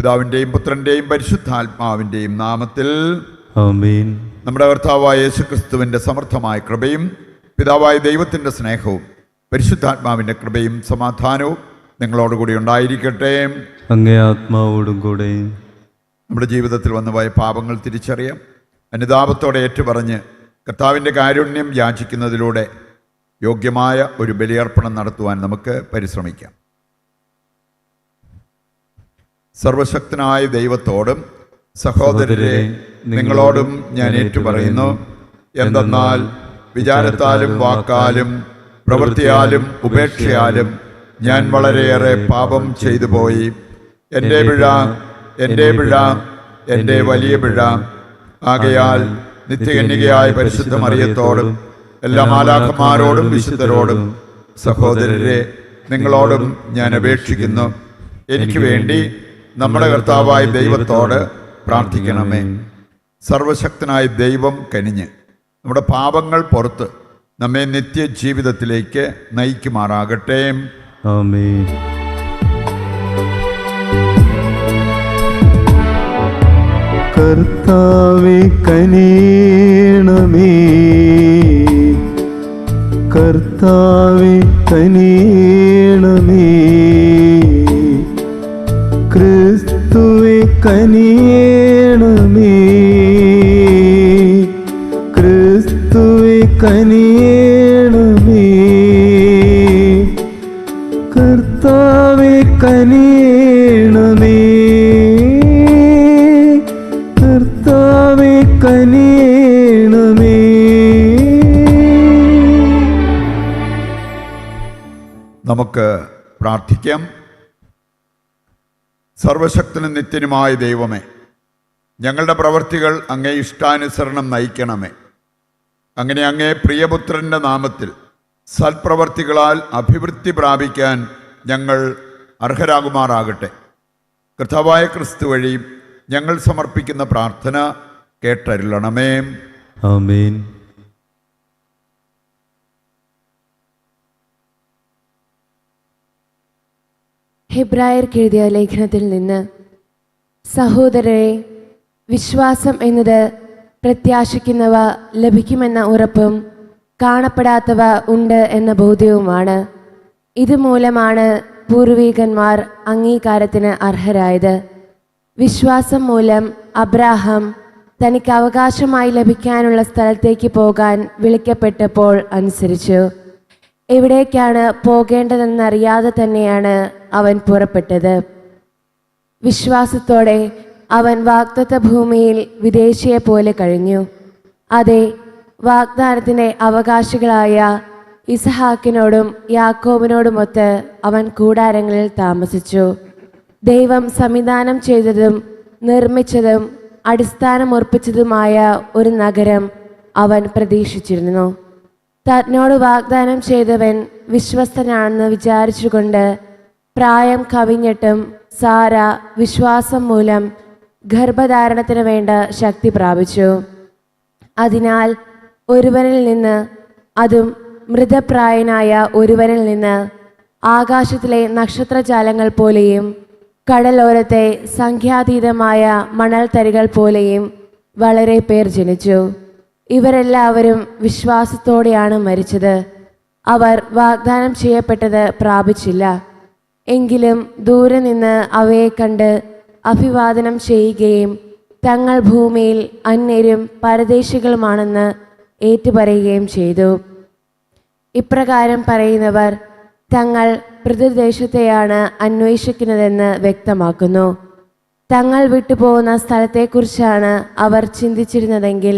പിതാവിൻ്റെയും പുത്രൻ്റെയും പരിശുദ്ധാത്മാവിൻ്റെയും നാമത്തിൽ ആമേൻ. നമ്മുടെ കർത്താവായ യേശുക്രിസ്തുവിൻ്റെ സമർത്ഥമായ കൃപയും പിതാവായ ദൈവത്തിൻ്റെ സ്നേഹവും പരിശുദ്ധാത്മാവിൻ്റെ കൃപയും സമാധാനവും നിങ്ങളോടുകൂടി ഉണ്ടായിരിക്കട്ടെ. അങ്ങേ ആത്മാവോടും കൂടെ. നമ്മുടെ ജീവിതത്തിൽ വന്നുപോയ പാപങ്ങൾ തിരിച്ചറിയാം, അനുതാപത്തോടെ ഏറ്റുപറഞ്ഞ് കർത്താവിൻ്റെ കാരുണ്യം യാചിക്കുന്നതിലൂടെ യോഗ്യമായ ഒരു ബലിയർപ്പണം നടത്തുവാൻ നമുക്ക് പരിശ്രമിക്കാം. സർവശക്തനായ ദൈവത്തോടും സഹോദരരെ നിങ്ങളോടും ഞാൻ ഏറ്റുപറയുന്നു. എന്തെന്നാൽ വിചാരത്താലും വാക്കാലും പ്രവൃത്തിയാലും ഉപേക്ഷയാലും ഞാൻ വളരെയേറെ പാപം ചെയ്തു പോയി. എൻ്റെ പിഴ, എൻ്റെ പിഴ, എൻ്റെ വലിയ പിഴ. ആകയാൽ നിത്യകന്യകയായ പരിശുദ്ധ മറിയത്തോടും എല്ലാ മാലാഖമാരോടും വിശുദ്ധരോടും സഹോദരരെ നിങ്ങളോടും ഞാൻ അപേക്ഷിക്കുന്നു, എനിക്ക് വേണ്ടി നമ്മുടെ കർത്താവായ ദൈവത്തോട് പ്രാർത്ഥിക്കണമേ. സർവശക്തനായ ദൈവം കനിഞ്ഞ് നമ്മുടെ പാപങ്ങൾ പുറത്ത് നമ്മെ നിത്യജീവിതത്തിലേക്ക് നയിക്കുമാറാകട്ടെ. ആമേൻ. കർത്താവേ കനിയണമേ, കർത്താവേ കനിയണമേ, ക്രിസ്തുവേ കനിയണമേ, ക്രിസ്തുവേ കനിയണമേ, കർത്താവേ കനിയണമേ, കർത്താവേ കനിയണമേ. നമുക്ക് പ്രാർത്ഥിക്കാം. സർവശക്തനും നിത്യനുമായ ദൈവമേ, ഞങ്ങളുടെ പ്രവൃത്തികൾ അങ്ങേ ഇഷ്ടാനുസരണം നയിക്കണമേ. അങ്ങനെ അങ്ങേ പ്രിയപുത്രൻ്റെ നാമത്തിൽ സൽപ്രവർത്തികളാൽ അഭിവൃദ്ധി പ്രാപിക്കാൻ ഞങ്ങൾ അർഹരാകുമാറാകട്ടെ. കർത്താവായ ക്രിസ്തു വഴി ഞങ്ങൾ സമർപ്പിക്കുന്ന പ്രാർത്ഥന കേട്ടരുളണമേ. ആമേൻ. ഹെബ്രായർക്ക് എഴുതിയ ലേഖനത്തിൽ നിന്ന്, സഹോദരരെ, വിശ്വാസം എന്നത് പ്രത്യാശിക്കുന്നവ ലഭിക്കുമെന്ന ഉറപ്പും കാണപ്പെടാത്തവ ഉണ്ട് എന്ന ബോധ്യവുമാണ്. ഇതുമൂലമാണ് പൂർവീകന്മാർ അംഗീകാരത്തിന് അർഹരായത്. വിശ്വാസം മൂലം അബ്രാഹാം തനിക്ക് അവകാശമായി ലഭിക്കാനുള്ള സ്ഥലത്തേക്ക് പോകാൻ വിളിക്കപ്പെട്ടപ്പോൾ അനുസരിച്ചു. എവിടേക്കാണ് പോകേണ്ടതെന്നറിയാതെ തന്നെയാണ് അവൻ പുറപ്പെട്ടത്. വിശ്വാസത്തോടെ അവൻ വാഗ്ദത്ത ഭൂമിയിൽ വിദേശിയെ പോലെ കഴിഞ്ഞു. അതെ, വാഗ്ദാനത്തിൻ്റെ അവകാശികളായ ഇസഹാക്കിനോടും യാക്കോബിനോടുമൊത്ത് അവൻ കൂടാരങ്ങളിൽ താമസിച്ചു. ദൈവം സംവിധാനം ചെയ്തതും നിർമ്മിച്ചതും അടിസ്ഥാനമുറപ്പിച്ചതുമായ ഒരു നഗരം അവൻ പ്രതീക്ഷിച്ചിരുന്നു. തന്നോട് വാഗ്ദാനം ചെയ്തവൻ വിശ്വസ്തനാണെന്ന് വിചാരിച്ചുകൊണ്ട് പ്രായം കവിഞ്ഞിട്ടും സാര വിശ്വാസം മൂലം ഗർഭധാരണത്തിന് വേണ്ട ശക്തി പ്രാപിച്ചു. അതിനാൽ ഒരുവനിൽ നിന്ന്, അതും മൃതപ്രായനായ ഒരുവനിൽ നിന്ന്, ആകാശത്തിലെ നക്ഷത്രജാലങ്ങൾ പോലെയും കടലോരത്തെ സംഖ്യാതീതമായ മണൽത്തരികൾ പോലെയും വളരെ പേർ ജനിച്ചു. ഇവരെല്ലാവരും വിശ്വാസത്തോടെയാണ് മരിച്ചത്. അവർ വാഗ്ദാനം ചെയ്യപ്പെട്ടത് പ്രാപിച്ചില്ല, എങ്കിലും ദൂരെ നിന്ന് അവയെ കണ്ട് അഭിവാദനം ചെയ്യുകയും തങ്ങൾ ഭൂമിയിൽ അന്യരും പരദേശികളുമാണെന്ന് ഏറ്റുപറയുകയും ചെയ്തു. ഇപ്രകാരം പറയുന്നവർ തങ്ങൾ പിതൃദേശത്തെയാണ് അന്വേഷിക്കുന്നതെന്ന് വ്യക്തമാക്കുന്നു. തങ്ങൾ വിട്ടുപോകുന്ന സ്ഥലത്തെക്കുറിച്ചാണ് അവർ ചിന്തിച്ചിരുന്നതെങ്കിൽ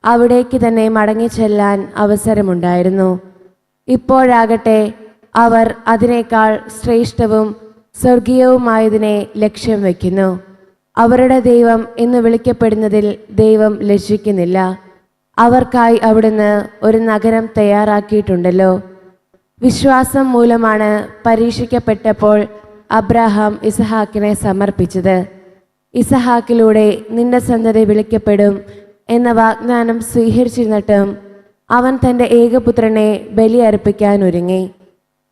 അവിടേക്ക് തന്നെ മടങ്ങിച്ചെല്ലാൻ അവസരമുണ്ടായിരുന്നു. ഇപ്പോഴാകട്ടെ അവർ അതിനേക്കാൾ ശ്രേഷ്ഠവും സ്വർഗീയവുമായതിനെ ലക്ഷ്യം വയ്ക്കുന്നു. അവരുടെ ദൈവം എന്ന് വിളിക്കപ്പെടുന്നതിൽ ദൈവം ലജ്ജിക്കുന്നില്ല. അവർക്കായി അവിടുന്ന് ഒരു നഗരം തയ്യാറാക്കിയിട്ടുണ്ടല്ലോ. വിശ്വാസം മൂലമാണ് പരീക്ഷിക്കപ്പെട്ടപ്പോൾ അബ്രാഹാം ഇസഹാക്കിനെ സമർപ്പിച്ചത്. ഇസഹാക്കിലൂടെ നിന്റെ സന്തതി വിളിക്കപ്പെടും എന്ന വാഗ്ദാനം സ്വീകരിച്ചിരുന്നിട്ടും അവൻ തൻ്റെ ഏകപുത്രനെ ബലിയർപ്പിക്കാൻ ഒരുങ്ങി.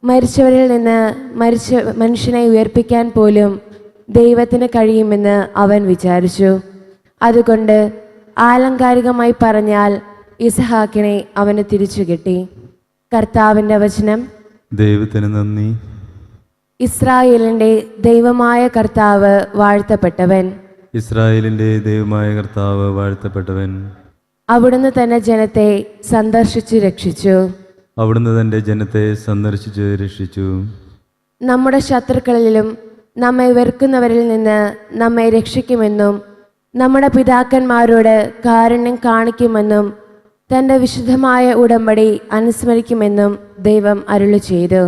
മരിച്ചവരിൽ നിന്ന് മനുഷ്യനെ ഉയർപ്പിക്കാൻ പോലും ദൈവത്തിന് കഴിയുമെന്ന് അവൻ വിചാരിച്ചു. അതുകൊണ്ട് ആലങ്കാരികമായി പറഞ്ഞാൽ ഇസഹാക്കിനെ അവന് തിരിച്ചു കിട്ടി. കർത്താവിൻ്റെ വചനം. ദൈവത്തിന് നന്ദി. ഇസ്രായേലിൻ്റെ ദൈവമായ കർത്താവ് വാഴ്ത്തപ്പെട്ടവൻ. ഇസ്രായേലിന്റെ ദൈവമായ കർത്താവ് വാഴ്ത്തപ്പെട്ടവൻ. അവിടുന്ന് തന്റെ ജനത്തെ സന്ദർശിച്ചു രക്ഷിച്ചു. അവിടുന്ന് തന്റെ ജനത്തെ സന്ദർശിച്ച് രക്ഷിച്ചു. നമ്മുടെ ശത്രുക്കളിലും നമ്മെ വെറുക്കുന്നവരിൽ നിന്ന് നമ്മെ രക്ഷിക്കുമെന്നും നമ്മുടെ പിതാക്കന്മാരോട് കാരുണ്യം കാണിക്കുമെന്നും തൻ്റെ വിശുദ്ധമായ ഉടമ്പടി അനുസ്മരിക്കുമെന്നും ദൈവം അരുളി ചെയ്തു.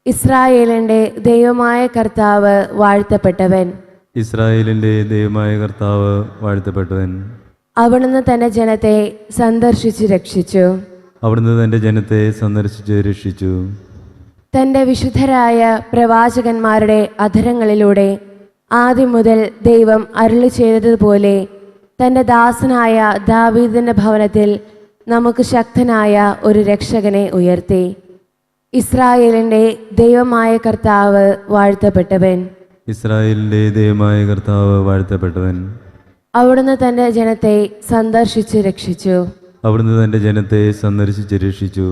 ഇസ്രായേലിൻ്റെ ദൈവമായ കർത്താവ് വാഴ്ത്തപ്പെട്ടവൻ. ഇസ്രായേലിന്റെ ദൈവമായ കർത്താവ് വാഴ്ത്തപ്പെട്ടവൻ. അവിടുന്ന് തന്റെ ജനത്തെ സന്ദർശിച്ചു രക്ഷിച്ചു. അവിടുന്ന് തന്റെ ജനത്തെ സന്ദർശിച്ച് രക്ഷിച്ചു. തൻ്റെ വിശുദ്ധരായ പ്രവാചകന്മാരുടെ അധരങ്ങളിലൂടെ ആദ്യം മുതൽ ദൈവം അരുളി ചെയ്തതുപോലെ തൻ്റെ ദാസനായ ദാവീദിൻ്റെ ഭവനത്തിൽ നമുക്ക് ശക്തനായ ഒരു രക്ഷകനെ ഉയർത്തി. ഇസ്രായേലിൻ്റെ ദൈവമായ കർത്താവ് വാഴ്ത്തപ്പെട്ടവൻ. ഇസ്രായേലിന്റെ ദൈവമായ കർത്താവ് വാഴ്ത്തപ്പെട്ടവൻ. അവിടുന്ന് തൻ്റെ ജനത്തെ സന്ദർശിച്ചു രക്ഷിച്ചു. അവിടുന്ന് തന്റെ ജനത്തെ സന്ദർശിച്ച് രക്ഷിച്ചു.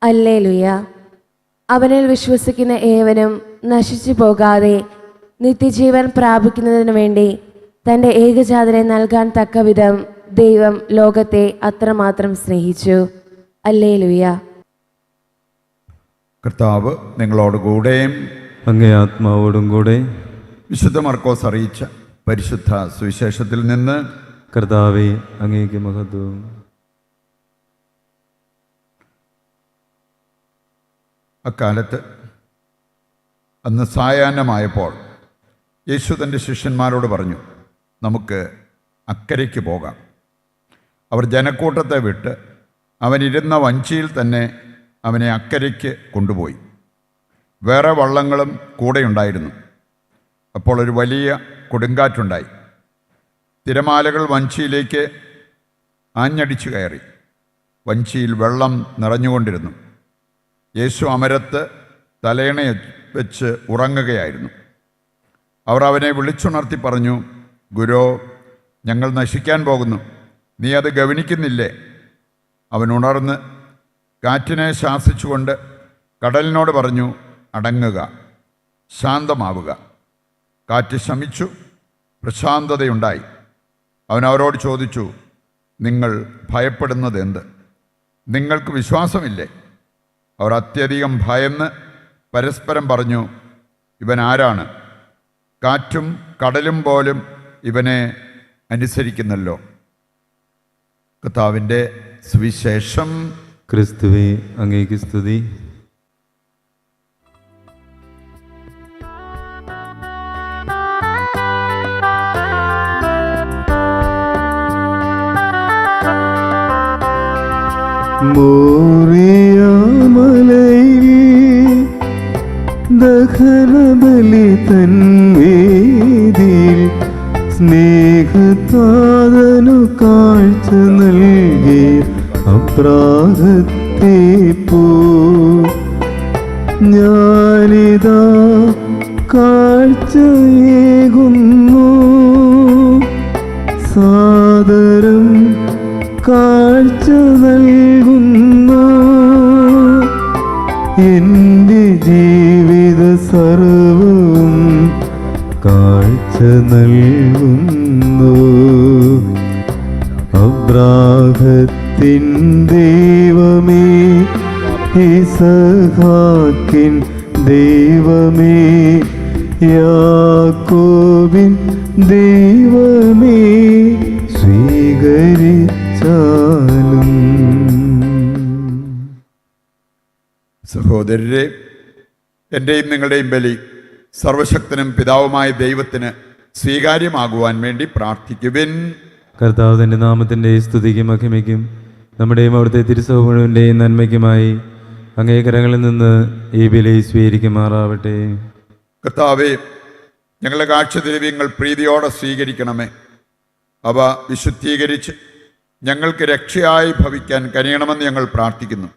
ഹല്ലേലൂയ. അവനിൽ വിശ്വസിക്കുന്ന ഏവനും നശിച്ചു പോകാതെ നിത്യജീവൻ പ്രാപിക്കുന്നതിനു വേണ്ടി തൻ്റെ ഏകജാതനെ നൽകാൻ തക്കവിധം ദൈവം ലോകത്തെ അത്രമാത്രം സ്നേഹിച്ചു. ഹല്ലേലൂയ. കർത്താവ് നിങ്ങളോടുകൂടെ. അങ്ങേ ആത്മാവോടും കൂടെ. വിശുദ്ധ മർക്കോസ് അറിയിച്ച പരിശുദ്ധ സുവിശേഷത്തിൽ നിന്ന്. കർത്താവേ, അങ്ങേക്ക് മഹത്വം. അക്കാലത്ത് അന്ന് സായാഹ്നമായപ്പോൾ യേശു തൻ്റെ ശിഷ്യന്മാരോട് പറഞ്ഞു, നമുക്ക് അക്കരയ്ക്ക് പോകാം. അവർ ജനക്കൂട്ടത്തെ വിട്ട് അവനിരുന്ന വഞ്ചിയിൽ തന്നെ അവനെ അക്കരയ്ക്ക് കൊണ്ടുപോയി. വേറെ വള്ളങ്ങളും കൂടെയുണ്ടായിരുന്നു. അപ്പോൾ ഒരു വലിയ കൊടുങ്കാറ്റുണ്ടായി. തിരമാലകൾ വഞ്ചിയിലേക്ക് ആഞ്ഞടിച്ചു കയറി. വഞ്ചിയിൽ വെള്ളം നിറഞ്ഞുകൊണ്ടിരുന്നു. യേശു അമരത്ത് തലയണ വെച്ച് ഉറങ്ങുകയായിരുന്നു. അവർ അവനെ വിളിച്ചുണർത്തി പറഞ്ഞു, ഗുരോ, ഞങ്ങൾ നശിക്കാൻ പോകുന്നു, നീ അത് ഗവനിക്കുന്നില്ലേ? അവൻ ഉണർന്ന് കാറ്റിനെ ശാസിച്ചുകൊണ്ട് കടലിനോട് പറഞ്ഞു, അടങ്ങുക, ശാന്തമാവുക. കാറ്റ് ശമിച്ചു, പ്രശാന്തതയുണ്ടായി. അവൻ അവരോട് ചോദിച്ചു, നിങ്ങൾ ഭയപ്പെടുന്നത് എന്ത്? നിങ്ങൾക്ക് വിശ്വാസമില്ലേ? അവർ അത്യധികം ഭയന്ന് പരസ്പരം പറഞ്ഞു, ഇവൻ ആരാണ്? കാറ്റും കടലും പോലും ഇവനെ അനുസരിക്കുന്നല്ലോ. കർത്താവിൻ്റെ സുവിശേഷം. ക്രിസ്തുവേ, അങ്ങേക്ക് സ്തുതി. മോറിയാമലയിൽ ദഹനബലി തൻവേദിയിൽ സ്നേഹത്താതനു കാഴ്ച നൽകി അപ്രാഗത്തെ പോ ഞാനിതാ കാഴ്ചയേകുന്നു, സാദരം കാഴ്ച നൽകുന്നു. എൻ്റെ ജീവിത സർവവും കാഴ്ച നൽകുന്നു. അബ്രാഹത്തിൻ ദൈവമേ, ഇസഹാക്കിൻ ദൈവമേ, യാക്കോബിൻ ദൈവമേ, സ്വീകരിച്ചാലും. സഹോദരരെ, എൻ്റെയും നിങ്ങളുടെയും ബലി സർവശക്തനും പിതാവുമായ ദൈവത്തിന് സ്വീകാര്യമാകുവാൻ വേണ്ടി പ്രാർത്ഥിക്കുവിൻ. കർത്താവ് തന്റെ നാമത്തിന്റെ സ്തുതിക്കും മഹിമയ്ക്കും നമ്മുടെയും അവിടുത്തെ തിരുസഭ മുഴുവൻ്റെയും നന്മയ്ക്കുമായി അങ്ങേ കരങ്ങളിൽ നിന്ന് ഈ ബലി സ്വീകരിക്കുമാറാവട്ടെ. കർത്താവേ, ഞങ്ങളുടെ കാഴ്ചദ്രവ്യങ്ങൾ പ്രീതിയോടെ സ്വീകരിക്കണമേ. അവ വിശുദ്ധീകരിച്ച് ഞങ്ങൾക്ക് രക്ഷയായി ഭവിക്കാൻ കനിയണമെന്ന് ഞങ്ങൾ പ്രാർത്ഥിക്കുന്നു.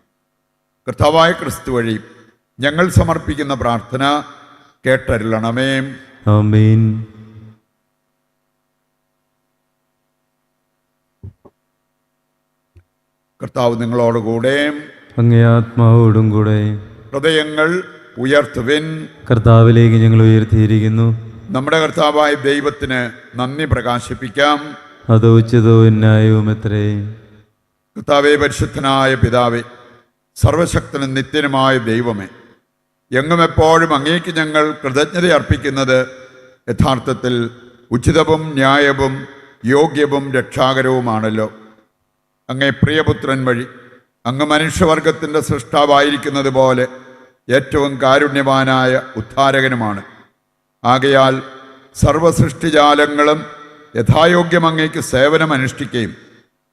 കർത്താവായ ക്രിസ്തു വഴി ഞങ്ങൾ സമർപ്പിക്കുന്ന പ്രാർത്ഥന കേട്ടരുളണമേ. ആമേൻ. കർത്താവ് നിങ്ങളോടുകൂടെ. അങ്ങേ ആത്മാവോടും കൂടെ. ഹൃദയങ്ങൾ ഉയർത്തുവിൻ. കർത്താവിലേക്ക് ഞങ്ങൾ ഉയർത്തിയിരിക്കുന്നു. നമ്മുടെ കർത്താവായ ദൈവത്തിന് നന്ദി പ്രകാശിപ്പിക്കാം. അത് ഉചിതവും ന്യായവും എത്രേ. കർത്താവേ, പരിശുദ്ധനായ പിതാവേ, സർവശക്തനും നിത്യനുമായ ദൈവമേ, എങ്ങും എപ്പോഴും അങ്ങേക്ക് ഞങ്ങൾ കൃതജ്ഞത അർപ്പിക്കുന്നത് യഥാർത്ഥത്തിൽ ഉചിതവും ന്യായവും യോഗ്യവും രക്ഷാകരവുമാണല്ലോ. അങ്ങേ പ്രിയപുത്രൻ വഴി അങ്ങ് മനുഷ്യവർഗത്തിൻ്റെ സൃഷ്ടാവായിരിക്കുന്നത് പോലെ ഏറ്റവും കാരുണ്യവാനായ ഉദ്ധാരകനുമാണ്. ആകയാൽ സർവസൃഷ്ടിജാലങ്ങളും യഥായോഗ്യം അങ്ങേക്ക് സേവനമനുഷ്ഠിക്കുകയും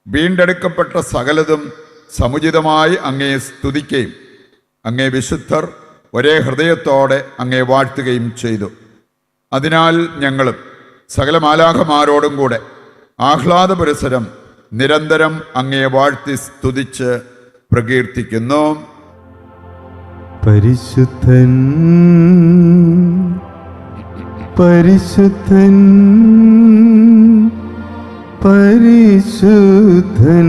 വീണ്ടെടുക്കപ്പെട്ട സകലതും സമുചിതമായി അങ്ങേ സ്തുതിക്കുകയും അങ്ങേ വിശുദ്ധർ ഒരേ ഹൃദയത്തോടെ അങ്ങേ വാഴ്ത്തുകയും ചെയ്തു. അതിനാൽ ഞങ്ങളും സകല മാലാഖമാരോടും കൂടെ ആഹ്ലാദപുരസരം നിരന്തരം അങ്ങേ വാഴ്ത്തി സ്തുതിച്ച് പ്രകീർത്തിക്കുന്നു. പരിശുദ്ധൻ പരിശുദ്ധൻ പരിശുദ്ധൻ.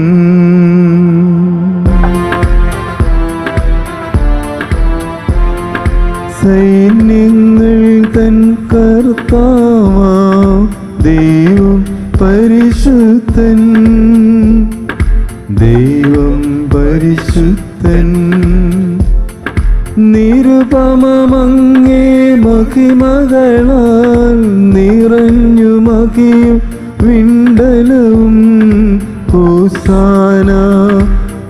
സൈന്യങ്ങൾ തൻ കർത്താവാം ദൈവം പരിശുദ്ധൻ. ദൈവം പരിശുദ്ധൻ. നിരുപമമങ്ങേ മഹിമകളാൽ നിറഞ്ഞു മഹിയും വിണ്ടലവും. ഹോസാന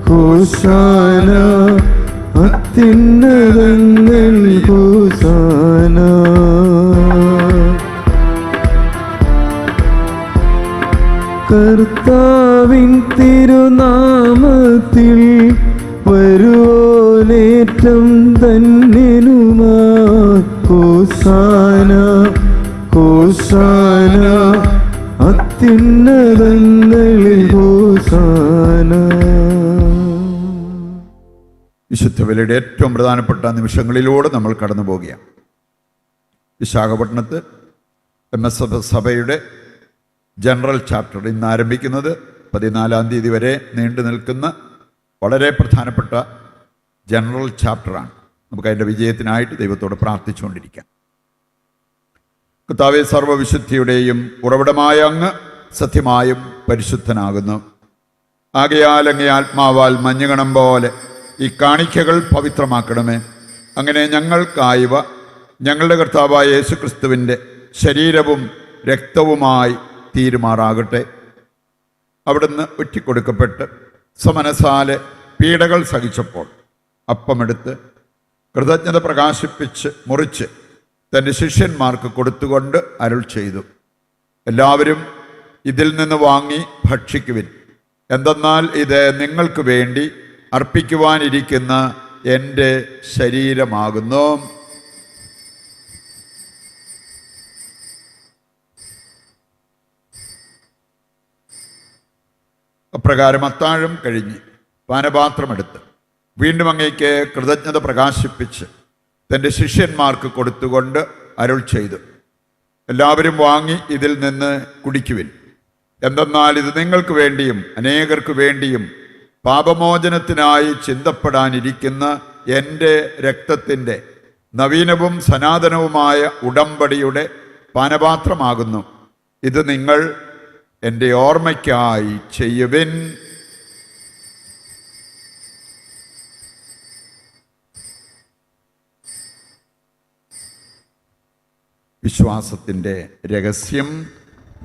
ഹോസാന അത്യുന്നതങ്ങൾ ഹോസാന. കർത്താവിൻ തിരുനാമത്തിൽ വരുവോനേറ്റം ധന്യനുമാ. ഹോസാന ഹോസാന അത്യുന്നതങ്ങളിൽ ഹോസാന. വിശുദ്ധ ബലിയുടെ ഏറ്റവും പ്രധാനപ്പെട്ട നിമിഷങ്ങളിലൂടെ നമ്മൾ കടന്നു പോകുകയാണ്. വിശാഖപട്ടണത്ത് MSF സഭയുടെ ജനറൽ ചാപ്റ്റർ ഇന്ന് ആരംഭിക്കുന്നത് 14-ാം തീയതി വരെ നീണ്ടു നിൽക്കുന്ന വളരെ പ്രധാനപ്പെട്ട ജനറൽ ചാപ്റ്ററാണ്. നമുക്കതിൻ്റെ വിജയത്തിനായിട്ട് ദൈവത്തോട് പ്രാർത്ഥിച്ചുകൊണ്ടിരിക്കാം. കർത്താവേ, സർവ്വവിശുദ്ധിയുടെയും ഉറവിടമായ അങ്ങ് സത്യമായും പരിശുദ്ധനാകുന്നു. ആകയാൽ അങ്ങേ ആത്മാവാൽ മഞ്ഞുകണം പോലെ ഈ കാണിക്കകൾ പവിത്രമാക്കണമേ. അങ്ങനെ ഞങ്ങൾക്കായവ ഞങ്ങളുടെ കർത്താവായ യേശുക്രിസ്തുവിൻ്റെ ശരീരവും രക്തവുമായി തീരുമാറാകട്ടെ. അവിടുന്ന് ഒറ്റിക്കൊടുക്കപ്പെട്ട് സമനസാലെ പീഡകൾ സഹിച്ചപ്പോൾ അപ്പമെടുത്ത് കൃതജ്ഞത പ്രകാശിപ്പിച്ച് മുറിച്ച് തൻ്റെ ശിഷ്യന്മാർക്ക് കൊടുത്തുകൊണ്ട് അരുൾ ചെയ്തു, എല്ലാവരും ഇതിൽ നിന്ന് വാങ്ങി ഭക്ഷിക്കുവിൻ. എന്തെന്നാൽ ഇത് നിങ്ങൾക്ക് വേണ്ടി അർപ്പിക്കുവാനിരിക്കുന്ന എൻ്റെ ശരീരമാകുന്നു. അപ്രകാരം അത്താഴം കഴിഞ്ഞ് പാനപാത്രമെടുത്ത് വീണ്ടും അങ്ങേക്ക് കൃതജ്ഞത പ്രകാശിപ്പിച്ച് തൻ്റെ ശിഷ്യന്മാർക്ക് കൊടുത്തുകൊണ്ട് അരുൾ ചെയ്തു, എല്ലാവരും വാങ്ങി ഇതിൽ നിന്ന് കുടിക്കുവിൻ. എന്തെന്നാൽ ഇത് നിങ്ങൾക്ക് വേണ്ടിയും അനേകർക്ക് വേണ്ടിയും പാപമോചനത്തിനായി ചിന്തപ്പെടാനിരിക്കുന്ന എൻ്റെ രക്തത്തിൻ്റെ നവീനവും സനാതനവുമായ ഉടമ്പടിയുടെ പാനപാത്രമാകുന്നു. ഇത് നിങ്ങൾ എൻ്റെ ഓർമ്മയ്ക്കായി ചെയ്യുവിൻ. വിശ്വാസത്തിൻ്റെ രഹസ്യം.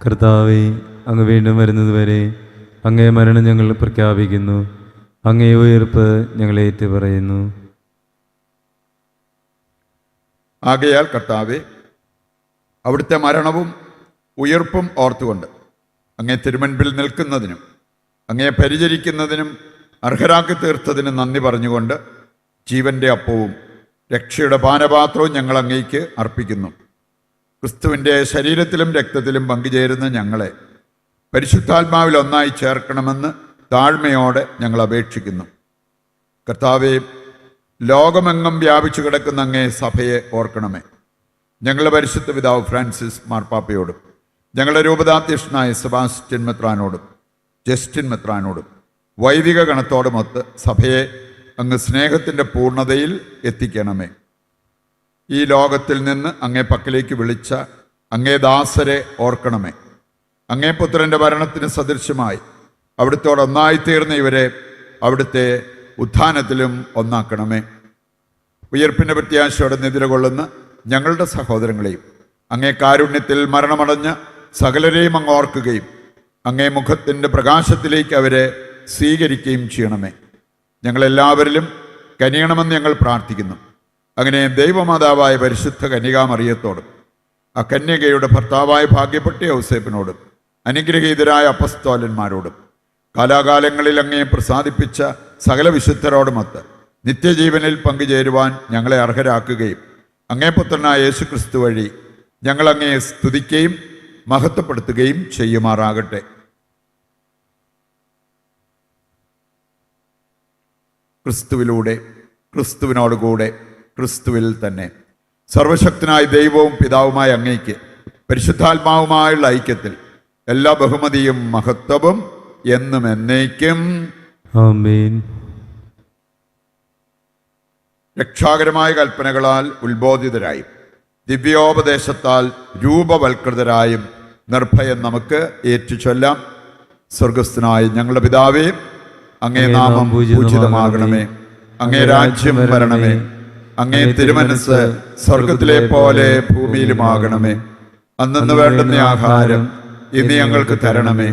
കർത്താവേ, അങ്ങ് വീണ്ടും വരുന്നതുവരെ അങ്ങേ മരണം ഞങ്ങൾ പ്രഖ്യാപിക്കുന്നു, അങ്ങേ ഉയർപ്പ് ഞങ്ങൾ ഏറ്റുപറയുന്നു. ആകയാൽ കർത്താവേ, അവിടുത്തെ മരണവും ഉയർപ്പും ഓർത്തുകൊണ്ട് അങ്ങേ തിരുമുൻപിൽ നിൽക്കുന്നതിനും അങ്ങേ പരിചരിക്കുന്നതിനും അർഹരാക്കി തീർത്തതിനും നന്ദി പറഞ്ഞുകൊണ്ട് ജീവൻ്റെ അപ്പവും രക്ഷയുടെ പാനപാത്രവും ഞങ്ങൾ അങ്ങേക്ക് അർപ്പിക്കുന്നു. ക്രിസ്തുവിൻ്റെ ശരീരത്തിലും രക്തത്തിലും പങ്കുചേരുന്ന ഞങ്ങളെ പരിശുദ്ധാത്മാവിൽ ഒന്നായി ചേർക്കണമെന്ന് താഴ്മയോടെ ഞങ്ങൾ അപേക്ഷിക്കുന്നു. കർത്താവേ, ലോകമെങ്ങും വ്യാപിച്ചു കിടക്കുന്ന അങ്ങേ സഭയെ ഓർക്കണമേ. ഞങ്ങളുടെ പരിശുദ്ധ പിതാവ് ഫ്രാൻസിസ് മാർപ്പാപ്പയോടും ഞങ്ങളുടെ രൂപതാധ്യക്ഷനായ സെബാസ്റ്റ്യൻ മെത്രാനോടും ജസ്റ്റിൻ മെത്രാനോടും വൈദിക ഗണത്തോടുമൊത്ത് സഭയെ അങ്ങ് സ്നേഹത്തിൻ്റെ പൂർണ്ണതയിൽ എത്തിക്കണമേ. ഈ ലോകത്തിൽ നിന്ന് അങ്ങേ പക്കലേക്ക് വിളിച്ച അങ്ങേ ദാസരെ ഓർക്കണമേ. അങ്ങേ പുത്രൻ്റെ ഭരണത്തിന് സദൃശ്യമായി അവിടുത്തോട് ഒന്നായിത്തീർന്ന ഇവരെ അവിടുത്തെ ഉത്ഥാനത്തിലും ഒന്നാക്കണമേ. ഉയർപ്പിൻ്റെ പ്രത്യാശയോടെ നിദ്രകൊള്ളുന്ന ഞങ്ങളുടെ സഹോദരങ്ങളെയും അങ്ങേ കാരുണ്യത്തിൽ മരണമടഞ്ഞ സകലരെയും അങ്ങ് ഓർക്കുകയും അങ്ങേ മുഖത്തിൻ്റെ പ്രകാശത്തിലേക്ക് അവരെ സ്വീകരിക്കുകയും ചെയ്യണമേ. ഞങ്ങളെല്ലാവരിലും കനിയണമെന്ന് ഞങ്ങൾ പ്രാർത്ഥിക്കുന്നു. അങ്ങനെ ദൈവമാതാവായ പരിശുദ്ധ കന്യകാമറിയത്തോടും ആ കന്യകയുടെ ഭർത്താവായ ഭാഗ്യപ്പെട്ട ഔസേപ്പിനോടും അനുഗ്രഹീതരായ അപ്പസ്തോലന്മാരോടും കാലാകാലങ്ങളിൽ അങ്ങേ പ്രസാദിപ്പിച്ച സകല വിശുദ്ധരോടുമൊത്ത് നിത്യജീവനിൽ പങ്കുചേരുവാൻ ഞങ്ങളെ അർഹരാക്കുകയും അങ്ങേ പുത്രനായ യേശു ക്രിസ്തു വഴി ഞങ്ങൾ അങ്ങയെ സ്തുതിക്കുകയും മഹത്വപ്പെടുത്തുകയും ചെയ്യുമാറാകട്ടെ. ക്രിസ്തുവിലൂടെ, ക്രിസ്തുവിനോടുകൂടെ, ക്രിസ്തുവിൽ തന്നെ സർവശക്തനായ ദൈവവും പിതാവുമായ അങ്ങയ്ക്ക് പരിശുദ്ധാത്മാവുമായുള്ള ഐക്യത്തിൽ എല്ലാ ബഹുമതിയും മഹത്വവും എന്നും എന്നേക്കും ആമേൻ. രക്ഷാകരമായ കൽപ്പനകളാൽ ഉത്ബോധിതരായും ദിവ്യോപദേശത്താൽ രൂപവൽകൃതരായും നിർഭയം നമുക്ക് ഏറ്റുചൊല്ലാം. സ്വർഗസ്ഥനായ ഞങ്ങളുടെ പിതാവേ, അങ്ങേ നാമം പൂജിതമാകണമേ. അങ്ങേ രാജ്യം വരണമേ. അങ്ങേ തിരുമനസ് സ്വർഗത്തിലെ പോലെ ഭൂമിയിലുമാകണമേ. അന്നു വേണ്ടുന്ന ആഹാരം ഇന്ന് ഞങ്ങൾക്ക് തരണമേ.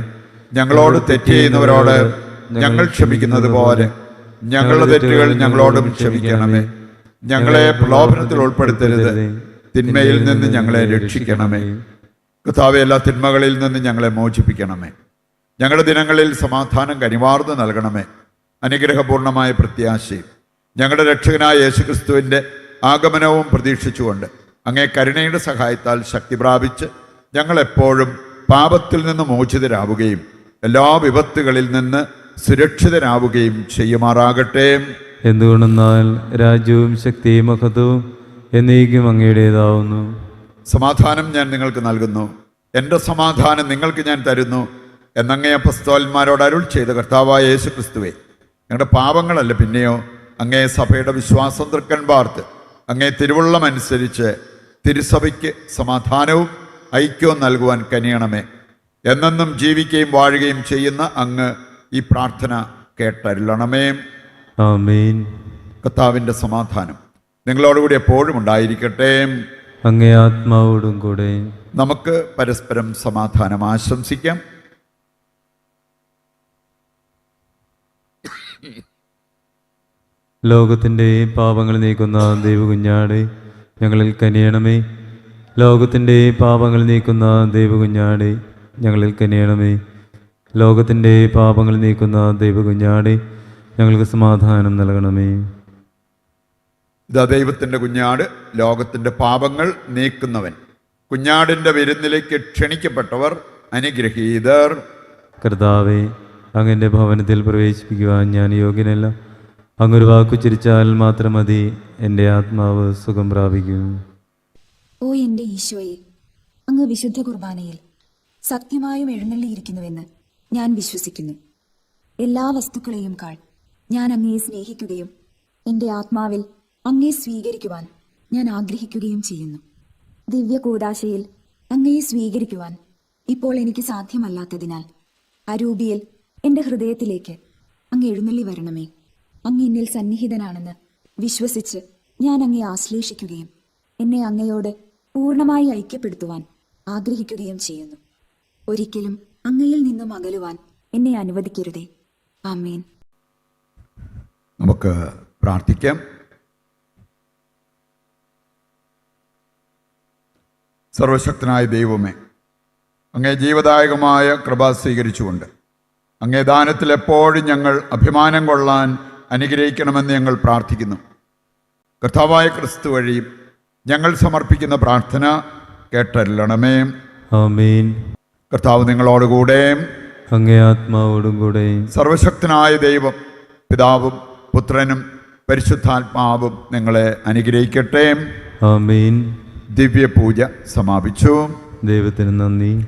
ഞങ്ങളോട് തെറ്റ് ചെയ്യുന്നവരോട് ഞങ്ങൾ ക്ഷമിക്കുന്നത് പോലെ ഞങ്ങളുടെ തെറ്റുകൾ ഞങ്ങളോടും ക്ഷമിക്കണമേ. ഞങ്ങളെ പ്രലോഭനത്തിൽ ഉൾപ്പെടുത്തരുത്, തിന്മയിൽ നിന്ന് ഞങ്ങളെ രക്ഷിക്കണമേ. കർത്താവേ, എല്ലാ തിന്മകളിൽ നിന്ന് ഞങ്ങളെ മോചിപ്പിക്കണമേ. ഞങ്ങളുടെ ദിനങ്ങളിൽ സമാധാനം കനിവാർന്ന് നൽകണമേ. അനുഗ്രഹപൂർണമായ പ്രത്യാശയും ഞങ്ങളുടെ രക്ഷകനായ യേശുക്രിസ്തുവിൻ്റെ ആഗമനവും പ്രതീക്ഷിച്ചുകൊണ്ട് അങ്ങേ കരുണയുടെ സഹായത്താൽ ശക്തി പ്രാപിച്ച് ഞങ്ങളെപ്പോഴും പാപത്തിൽ നിന്ന് മോചിതരാവുകയും എല്ലാ വിപത്തുകളിൽ നിന്ന് സുരക്ഷിതരാവുകയും ചെയ്യുമാറാകട്ടെ. എന്തുകൊണ്ടെന്നാൽ രാജ്യവും ശക്തിയും മഹത്വവും എന്നേക്കും അങ്ങയുടേതാവുന്നു. സമാധാനം ഞാൻ നിങ്ങൾക്ക് നൽകുന്നു, എൻ്റെ സമാധാനം നിങ്ങൾക്ക് ഞാൻ തരുന്നു എന്നങ്ങേ അപ്പസ്തോലന്മാരോട് അരുൾ ചെയ്ത കർത്താവായ യേശു ക്രിസ്തുവേ, ഞങ്ങളുടെ പാപങ്ങളല്ല പിന്നെയോ അങ്ങേ സഭയുടെ വിശ്വാസം തൃക്കൺ പാർത്ത് അങ്ങേ തിരുവുള്ളമനുസരിച്ച് തിരുസഭയ്ക്ക് സമാധാനവും ഐക്യവും നൽകുവാൻ കനിയണമേ. എന്നെന്നും ജീവിക്കുകയും വാഴുകയും ചെയ്യുന്ന അങ്ങ് ഈ പ്രാർത്ഥന കേട്ടരുളണമേ. ആമേൻ. കർത്താവിൻ്റെ സമാധാനം നിങ്ങളോടുകൂടി എപ്പോഴും ഉണ്ടായിരിക്കട്ടെ. അങ്ങേ ആത്മാവോടും കൂടെ. നമുക്ക് പരസ്പരം സമാധാനം ആശംസിക്കാം. ലോകത്തിൻ്റെ പാപങ്ങൾ നീക്കുന്ന ദൈവകുഞ്ഞാട് ഞങ്ങളിൽ കനിയണമേ. ലോകത്തിൻ്റെ പാപങ്ങൾ നീക്കുന്ന ദൈവകുഞ്ഞാട് ഞങ്ങളിൽ കനിയണമേ. ലോകത്തിൻ്റെ പാപങ്ങൾ നീക്കുന്ന ദൈവകുഞ്ഞാട് ഞങ്ങൾക്ക് സമാധാനം നൽകണമേ. ഇതാ ദൈവത്തിൻ്റെ കുഞ്ഞാട്, ലോകത്തിൻ്റെ പാപങ്ങൾ നീക്കുന്നവൻ. കുഞ്ഞാടിൻ്റെ വിരുന്നിലേക്ക് ക്ഷണിക്കപ്പെട്ടവർ അനുഗ്രഹീതർ. കർത്താവേ, അങ്ങൻ്റെ ഭവനത്തിൽ പ്രവേശിപ്പിക്കുവാൻ ഞാൻ യോഗ്യനല്ല. അങ്ങൊരു വാക്കുച്ചരിച്ചാൽ മാത്രം മതി, എൻ്റെ ആത്മാവ് സുഖം പ്രാപിക്കും. ഓ എൻ്റെ ഈശോയെ, അങ്ങ് വിശുദ്ധ കുർബാനയിൽ സത്യമായും എഴുന്നള്ളിയിരിക്കുന്നുവെന്ന് ഞാൻ വിശ്വസിക്കുന്നു. എല്ലാ വസ്തുക്കളെയും കാൾ ഞാൻ അങ്ങയെ സ്നേഹിക്കുകയും എൻ്റെ ആത്മാവിൽ അങ്ങയെ സ്വീകരിക്കുവാൻ ഞാൻ ആഗ്രഹിക്കുകയും ചെയ്യുന്നു. ദിവ്യ കൂദാശയിൽ അങ്ങയെ സ്വീകരിക്കുവാൻ ഇപ്പോൾ എനിക്ക് സാധ്യമല്ലാത്തതിനാൽ അരൂപിയിൽ എൻ്റെ ഹൃദയത്തിലേക്ക് അങ്ങ് എഴുന്നള്ളി വരണമേ. അങ്ങ് എന്നിൽ സന്നിഹിതനാണെന്ന് വിശ്വസിച്ച് ഞാൻ അങ്ങയെ ആശ്ലേഷിക്കുകയും എന്നെ അങ്ങയോട് പൂർണ്ണമായി ഐക്യപ്പെടുത്തുവാൻ ആഗ്രഹിക്കുകയും ചെയ്യുന്നു. ഒരിക്കലും അങ്ങയിൽ നിന്നും അകലുവാൻ എന്നെ അനുവദിക്കരുതേ. ആമേൻ. നമുക്ക് പ്രാർത്ഥിക്കാം. സർവശക്തനായ ദൈവമേ, അങ്ങേ ജീവദായകമായ കൃപ സ്വീകരിച്ചുകൊണ്ട് അങ്ങേ ദാനത്തിൽ എപ്പോഴും ഞങ്ങൾ അഭിമാനം കൊള്ളാൻ അനുഗ്രഹിക്കണമെന്ന് ഞങ്ങൾ പ്രാർത്ഥിക്കുന്നു. കർത്താവായ ക്രിസ്തു വഴി ഞങ്ങൾ സമർപ്പിക്കുന്ന പ്രാർത്ഥന കേട്ടരുളണമേ. ആമേൻ. കർത്താവ് നിങ്ങളോടുകൂടെ, അങ്ങേ ആത്മാവോടും കൂടെ. സർവശക്തനായ ദൈവം പിതാവും പുത്രനും പരിശുദ്ധാത്മാവും നിങ്ങളെ അനുഗ്രഹിക്കട്ടെ. ആമേൻ. ദിവ്യപൂജ സമാപിച്ചു. ദൈവത്തിന് നന്ദി.